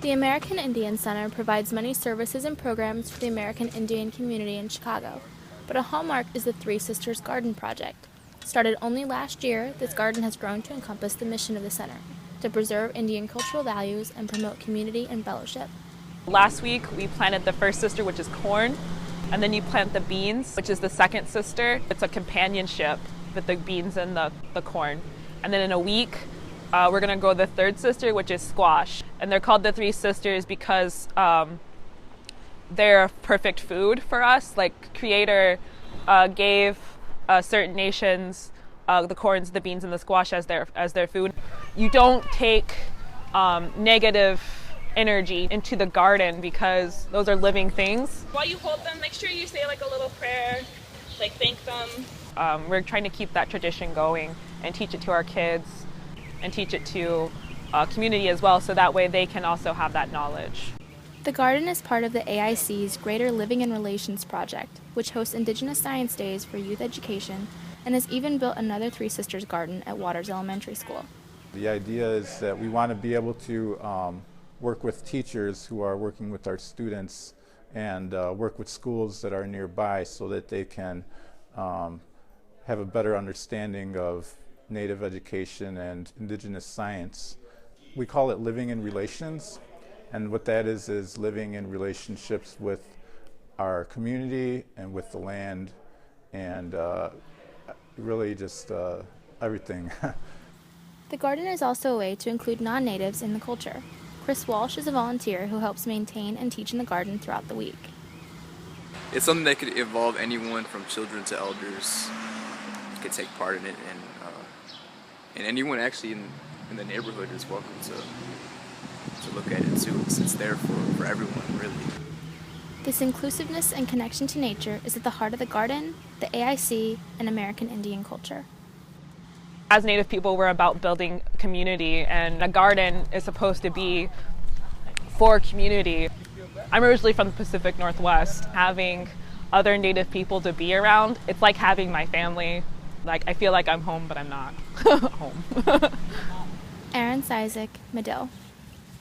The American Indian Center provides many services and programs for the American Indian community in Chicago, but a hallmark is the Three Sisters Garden Project. Started only last year, this garden has grown to encompass the mission of the center, to preserve Indian cultural values and promote community and fellowship. Last week we planted the first sister, which is corn, and then you plant the beans, which is the second sister. It's a companionship with the beans and the corn. And then in a week, we're going to grow the third sister, which is squash. And they're called the Three Sisters because they're perfect food for us. Like Creator gave certain nations the corns, the beans, and the squash as their food. You don't take negative energy into the garden because those are living things. While you hold them, make sure you say like a little prayer, like thank them. We're trying to keep that tradition going and teach it to our kids and teach it to community as well, so that way they can also have that knowledge. The garden is part of the AIC's Greater Living and Relations Project, which hosts Indigenous Science Days for youth education and has even built another Three Sisters garden at Waters Elementary School. The idea is that we want to be able to work with teachers who are working with our students and work with schools that are nearby so that they can have a better understanding of Native education and Indigenous science. We call it living in relations, and what that is living in relationships with our community and with the land and really just everything. The garden is also a way to include non-natives in the culture. Chris Walsh is a volunteer who helps maintain and teach in the garden throughout the week. It's something that could involve anyone from children to elders could take part in it, and anyone actually in the neighborhood is welcome to look at it too. It's there for everyone, really. This inclusiveness and connection to nature is at the heart of the garden, the AIC, and American Indian culture. As Native people, we're about building community, and a garden is supposed to be for community. I'm originally from the Pacific Northwest. Having other Native people to be around, it's like having my family. Like, I feel like I'm home, but I'm not home. Aaron Cizik, Medill.